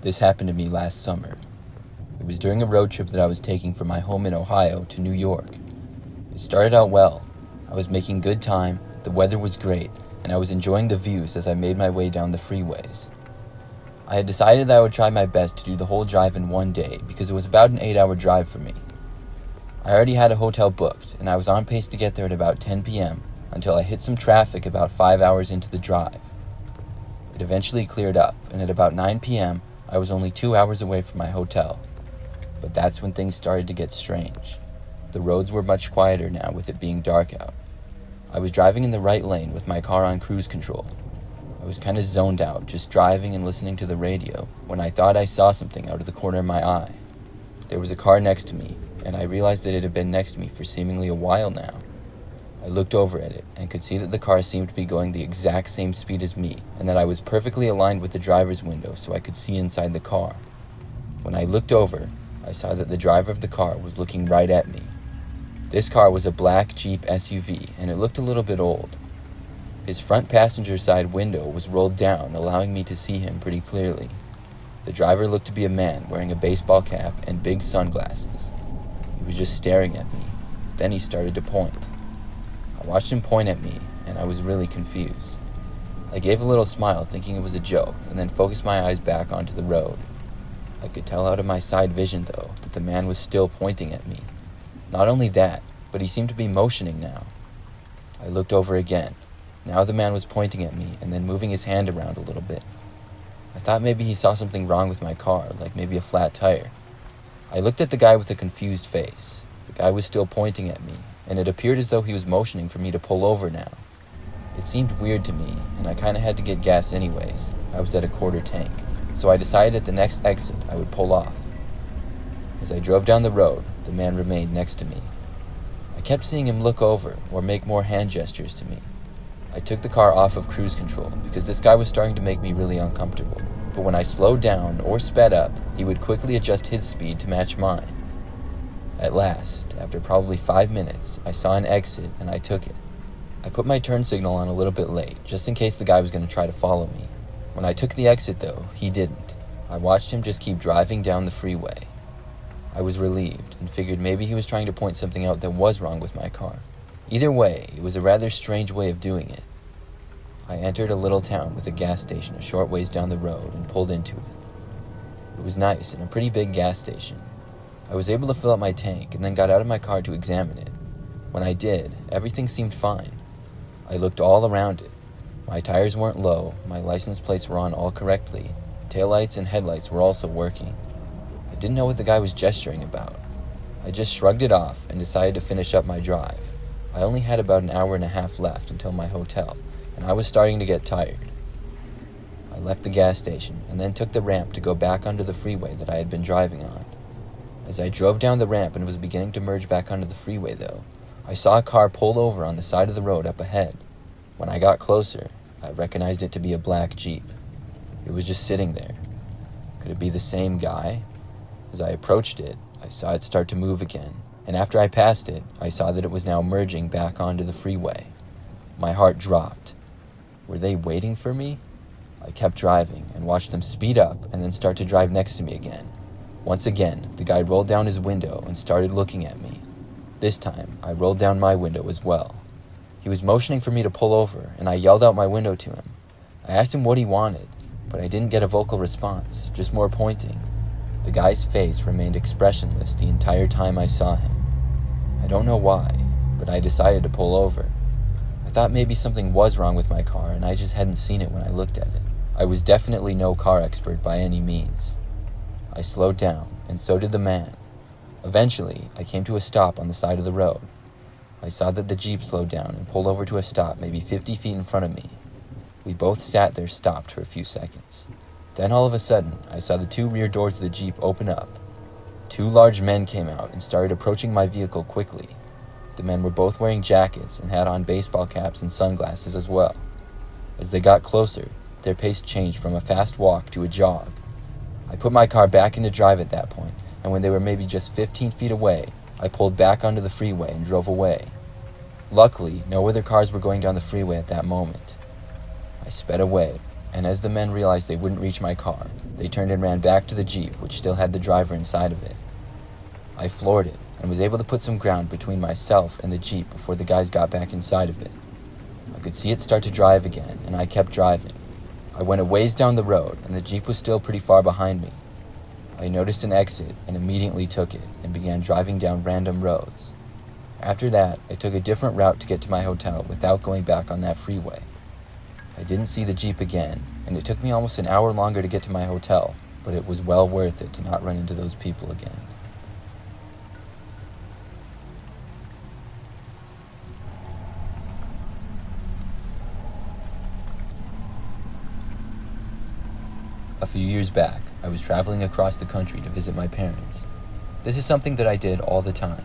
This happened to me last summer. It was during a road trip that I was taking from my home in Ohio to New York. It started out well. I was making good time, the weather was great, and I was enjoying the views as I made my way down the freeways. I had decided that I would try my best to do the whole drive in one day because it was about an 8-hour drive for me. I already had a hotel booked, and I was on pace to get there at about 10 p.m. until I hit some traffic about 5 hours into the drive. It eventually cleared up, and at about 9 p.m., I was only 2 hours away from my hotel. But that's when things started to get strange. The roads were much quieter now with it being dark out. I was driving in the right lane with my car on cruise control. I was kind of zoned out, just driving and listening to the radio, when I thought I saw something out of the corner of my eye. There was a car next to me, and I realized that it had been next to me for seemingly a while now. I looked over at it and could see that the car seemed to be going the exact same speed as me, and that I was perfectly aligned with the driver's window so I could see inside the car. When I looked over, I saw that the driver of the car was looking right at me. This car was a black Jeep SUV, and it looked a little bit old. His front passenger side window was rolled down, allowing me to see him pretty clearly. The driver looked to be a man wearing a baseball cap and big sunglasses. He was just staring at me. Then he started to point. I watched him point at me, and I was really confused. I gave a little smile, thinking it was a joke, and then focused my eyes back onto the road. I could tell out of my side vision, though, that the man was still pointing at me. Not only that, but he seemed to be motioning now. I looked over again. Now the man was pointing at me and then moving his hand around a little bit. I thought maybe he saw something wrong with my car, like maybe a flat tire. I looked at the guy with a confused face. The guy was still pointing at me, and it appeared as though he was motioning for me to pull over now. It seemed weird to me, and I kind of had to get gas anyways. I was at a quarter tank, so I decided at the next exit I would pull off. As I drove down the road, the man remained next to me. I kept seeing him look over or make more hand gestures to me. I took the car off of cruise control because this guy was starting to make me really uncomfortable. But when I slowed down or sped up, he would quickly adjust his speed to match mine. At last, after probably 5 minutes, I saw an exit and I took it. I put my turn signal on a little bit late, just in case the guy was going to try to follow me. When I took the exit though, he didn't. I watched him just keep driving down the freeway. I was relieved and figured maybe he was trying to point something out that was wrong with my car. Either way, it was a rather strange way of doing it. I entered a little town with a gas station a short ways down the road and pulled into it. It was nice and a pretty big gas station. I was able to fill up my tank and then got out of my car to examine it. When I did, everything seemed fine. I looked all around it. My tires weren't low, my license plates were on all correctly, taillights and headlights were also working. I didn't know what the guy was gesturing about. I just shrugged it off and decided to finish up my drive. I only had about an hour and a half left until my hotel, and I was starting to get tired. I left the gas station and then took the ramp to go back onto the freeway that I had been driving on. As I drove down the ramp and was beginning to merge back onto the freeway though, I saw a car pull over on the side of the road up ahead. When I got closer, I recognized it to be a black Jeep. It was just sitting there. Could it be the same guy? As I approached it, I saw it start to move again, and after I passed it, I saw that it was now merging back onto the freeway. My heart dropped. Were they waiting for me? I kept driving and watched them speed up and then start to drive next to me again. Once again, the guy rolled down his window and started looking at me. This time, I rolled down my window as well. He was motioning for me to pull over, and I yelled out my window to him. I asked him what he wanted, but I didn't get a vocal response, just more pointing. The guy's face remained expressionless the entire time I saw him. I don't know why, but I decided to pull over. I thought maybe something was wrong with my car, and I just hadn't seen it when I looked at it. I was definitely no car expert by any means. I slowed down, and so did the man. Eventually, I came to a stop on the side of the road. I saw that the Jeep slowed down and pulled over to a stop maybe 50 feet in front of me. We both sat there stopped for a few seconds. Then all of a sudden, I saw the 2 rear doors of the Jeep open up. 2 large men came out and started approaching my vehicle quickly. The men were both wearing jackets and had on baseball caps and sunglasses as well. As they got closer, their pace changed from a fast walk to a jog. I put my car back into drive at that point, and when they were maybe just 15 feet away, I pulled back onto the freeway and drove away. Luckily, no other cars were going down the freeway at that moment. I sped away, and as the men realized they wouldn't reach my car, they turned and ran back to the Jeep, which still had the driver inside of it. I floored it and was able to put some ground between myself and the Jeep before the guys got back inside of it. I could see it start to drive again, and I kept driving. I went a ways down the road, and the Jeep was still pretty far behind me. I noticed an exit and immediately took it and began driving down random roads. After that, I took a different route to get to my hotel without going back on that freeway. I didn't see the Jeep again, and it took me almost an hour longer to get to my hotel, but it was well worth it to not run into those people again. A few years back, I was traveling across the country to visit my parents. This is something that I did all the time.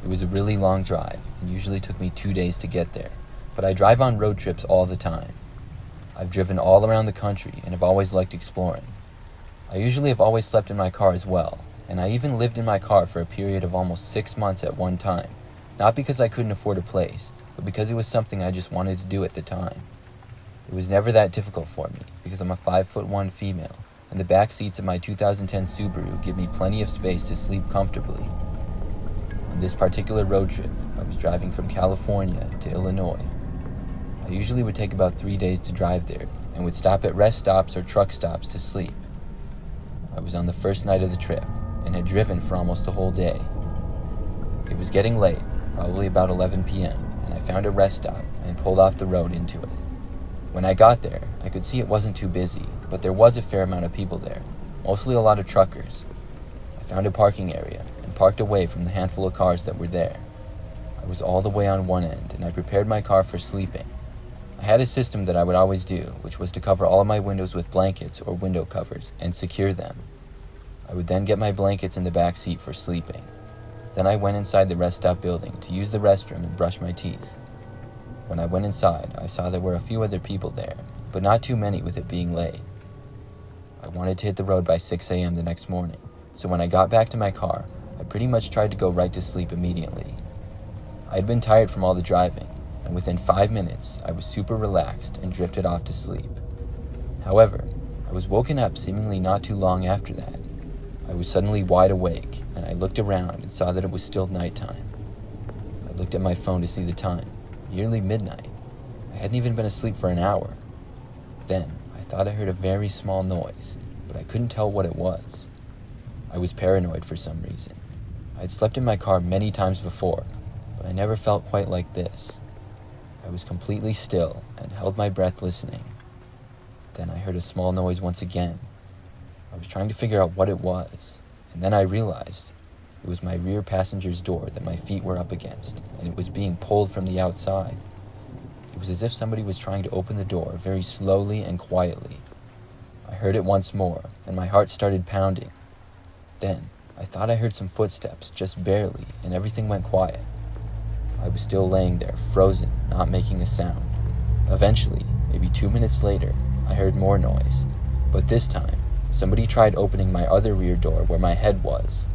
It was a really long drive, and usually took me 2 days to get there, but I drive on road trips all the time. I've driven all around the country and have always liked exploring. I usually have always slept in my car as well, and I even lived in my car for a period of almost 6 months at one time, not because I couldn't afford a place, but because it was something I just wanted to do at the time. It was never that difficult for me, because I'm a 5'1" female, and the back seats of my 2010 Subaru give me plenty of space to sleep comfortably. On this particular road trip, I was driving from California to Illinois. I usually would take about 3 days to drive there, and would stop at rest stops or truck stops to sleep. I was on the first night of the trip, and had driven for almost the whole day. It was getting late, probably about 11 p.m., and I found a rest stop and pulled off the road into it. When I got there, I could see it wasn't too busy, but there was a fair amount of people there, mostly a lot of truckers. I found a parking area and parked away from the handful of cars that were there. I was all the way on one end, and I prepared my car for sleeping. I had a system that I would always do, which was to cover all of my windows with blankets or window covers and secure them. I would then get my blankets in the back seat for sleeping. Then I went inside the rest stop building to use the restroom and brush my teeth. When I went inside, I saw there were a few other people there, but not too many with it being late. I wanted to hit the road by 6 a.m. the next morning, so when I got back to my car, I pretty much tried to go right to sleep immediately. I had been tired from all the driving, and within 5 minutes, I was super relaxed and drifted off to sleep. However, I was woken up seemingly not too long after that. I was suddenly wide awake, and I looked around and saw that it was still nighttime. I looked at my phone to see the time. Nearly midnight. I hadn't even been asleep for an hour. Then, I thought I heard a very small noise, but I couldn't tell what it was. I was paranoid for some reason. I had slept in my car many times before, but I never felt quite like this. I was completely still and held my breath listening. Then I heard a small noise once again. I was trying to figure out what it was, and then I realized it was my rear passenger's door that my feet were up against, and it was being pulled from the outside. It was as if somebody was trying to open the door very slowly and quietly. I heard it once more, and my heart started pounding. Then, I thought I heard some footsteps, just barely, and everything went quiet. I was still laying there, frozen, not making a sound. Eventually, maybe 2 minutes later, I heard more noise, but this time, somebody tried opening my other rear door where my head was.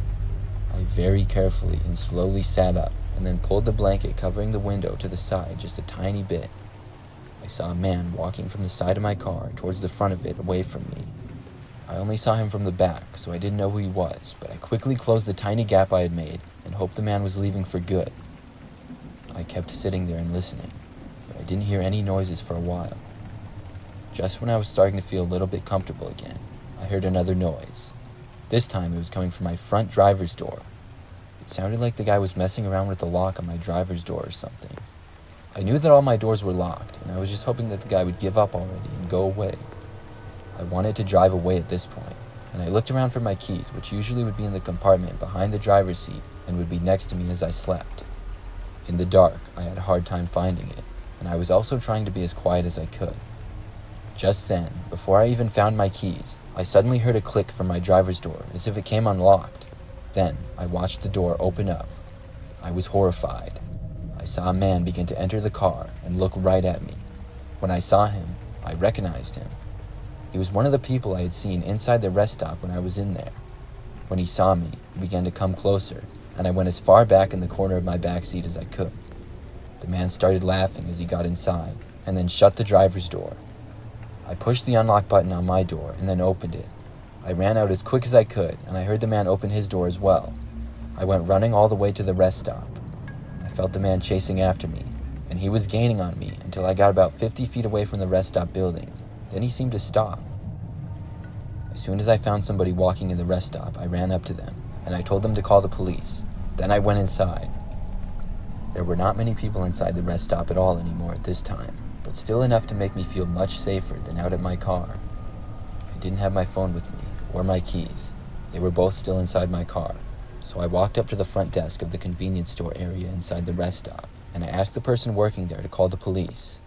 I very carefully and slowly sat up and then pulled the blanket covering the window to the side just a tiny bit. I saw a man walking from the side of my car towards the front of it away from me. I only saw him from the back, so I didn't know who he was, but I quickly closed the tiny gap I had made and hoped the man was leaving for good. I kept sitting there and listening, but I didn't hear any noises for a while. Just when I was starting to feel a little bit comfortable again, I heard another noise. This time it was coming from my front driver's door. It sounded like the guy was messing around with the lock on my driver's door or something. I knew that all my doors were locked, and I was just hoping that the guy would give up already and go away. I wanted to drive away at this point, and I looked around for my keys, which usually would be in the compartment behind the driver's seat and would be next to me as I slept. In the dark, I had a hard time finding it, and I was also trying to be as quiet as I could. Just then, before I even found my keys, I suddenly heard a click from my driver's door, as if it came unlocked. Then, I watched the door open up. I was horrified. I saw a man begin to enter the car and look right at me. When I saw him, I recognized him. He was one of the people I had seen inside the rest stop when I was in there. When he saw me, he began to come closer, and I went as far back in the corner of my back seat as I could. The man started laughing as he got inside, and then shut the driver's door. I pushed the unlock button on my door and then opened it. I ran out as quick as I could, and I heard the man open his door as well. I went running all the way to the rest stop. I felt the man chasing after me, and he was gaining on me until I got about 50 feet away from the rest stop building. Then he seemed to stop. As soon as I found somebody walking in the rest stop, I ran up to them, and I told them to call the police. Then I went inside. There were not many people inside the rest stop at all anymore at this time, but still enough to make me feel much safer than out at my car. I didn't have my phone with me, or my keys. They were both still inside my car, so I walked up to the front desk of the convenience store area inside the rest stop, and I asked the person working there to call the police.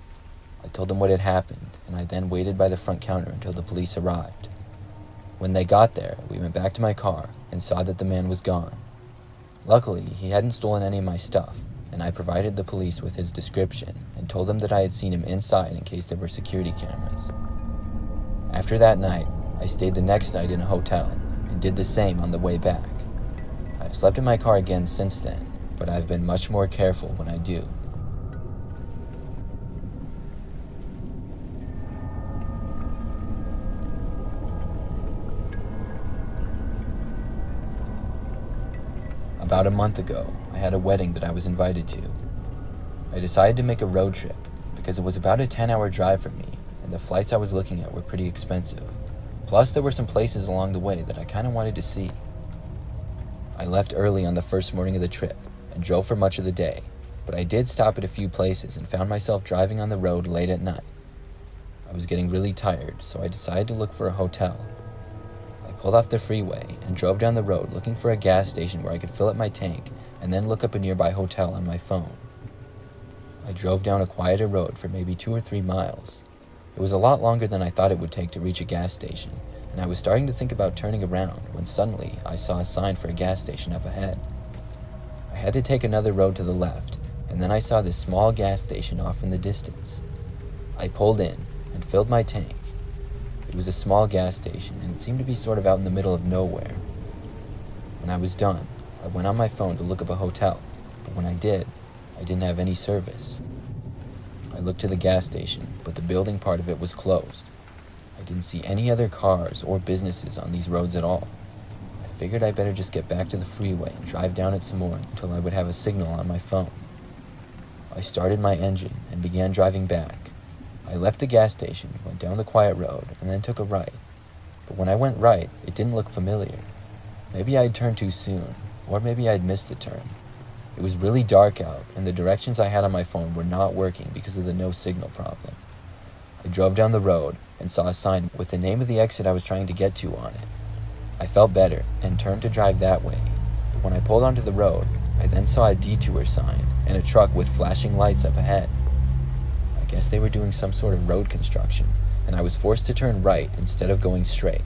I told them what had happened, and I then waited by the front counter until the police arrived. When they got there, we went back to my car and saw that the man was gone. Luckily, he hadn't stolen any of my stuff, and I provided the police with his description and told them that I had seen him inside in case there were security cameras. After that night, I stayed the next night in a hotel and did the same on the way back. I've slept in my car again since then, but I've been much more careful when I do. About a month ago, I had a wedding that I was invited to. I decided to make a road trip because it was about a 10-hour drive for me, and the flights I was looking at were pretty expensive. Plus, there were some places along the way that I kind of wanted to see. I left early on the first morning of the trip and drove for much of the day, but I did stop at a few places and found myself driving on the road late at night. I was getting really tired, so I decided to look for a hotel. I pulled off the freeway and drove down the road looking for a gas station where I could fill up my tank and then look up a nearby hotel on my phone. I drove down a quieter road for maybe 2 or 3 miles. It was a lot longer than I thought it would take to reach a gas station, and I was starting to think about turning around when suddenly I saw a sign for a gas station up ahead. I had to take another road to the left, and then I saw this small gas station off in the distance. I pulled in and filled my tank. It was a small gas station, and it seemed to be sort of out in the middle of nowhere. When I was done, I went on my phone to look up a hotel, but when I did, I didn't have any service. I looked to the gas station, but the building part of it was closed. I didn't see any other cars or businesses on these roads at all. I figured I better just get back to the freeway and drive down it some more until I would have a signal on my phone. I started my engine and began driving back. I left the gas station, went down the quiet road, and then took a right. But when I went right, it didn't look familiar. Maybe I'd turned too soon, or maybe I'd missed a turn. It was really dark out, and the directions I had on my phone were not working because of the no signal problem. I drove down the road and saw a sign with the name of the exit I was trying to get to on it. I felt better and turned to drive that way. But when I pulled onto the road, I then saw a detour sign and a truck with flashing lights up ahead. I guess they were doing some sort of road construction, and I was forced to turn right instead of going straight.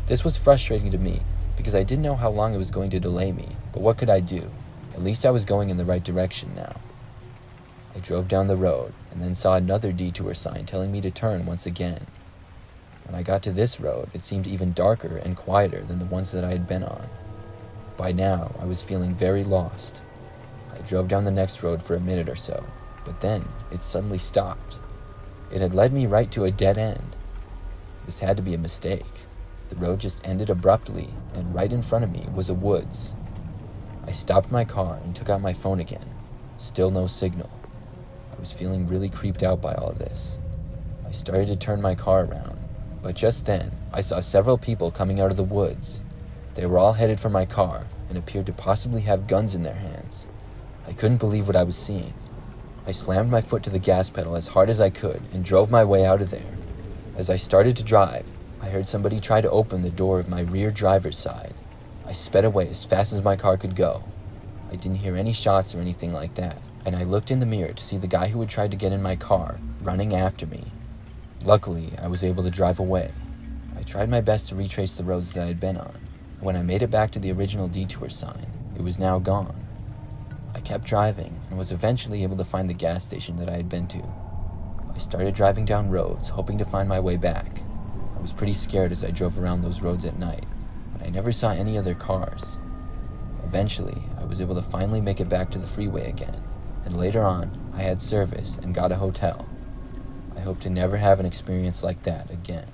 This was frustrating to me because I didn't know how long it was going to delay me, but what could I do? At least I was going in the right direction now. I drove down the road and then saw another detour sign telling me to turn once again. When I got to this road, it seemed even darker and quieter than the ones that I had been on. By now, I was feeling very lost. I drove down the next road for a minute or so, but then it suddenly stopped. It had led me right to a dead end. This had to be a mistake. The road just ended abruptly, and right in front of me was a woods. I stopped my car and took out my phone again. Still no signal. I was feeling really creeped out by all of this. I started to turn my car around, but just then, I saw several people coming out of the woods. They were all headed for my car and appeared to possibly have guns in their hands. I couldn't believe what I was seeing. I slammed my foot to the gas pedal as hard as I could and drove my way out of there. As I started to drive, I heard somebody try to open the door of my rear driver's side. I sped away as fast as my car could go. I didn't hear any shots or anything like that, and I looked in the mirror to see the guy who had tried to get in my car running after me. Luckily, I was able to drive away. I tried my best to retrace the roads that I had been on. When I made it back to the original detour sign, it was now gone. I kept driving and was eventually able to find the gas station that I had been to. I started driving down roads, hoping to find my way back. I was pretty scared as I drove around those roads at night, but I never saw any other cars. Eventually, I was able to finally make it back to the freeway again, and later on, I had service and got a hotel. I hope to never have an experience like that again.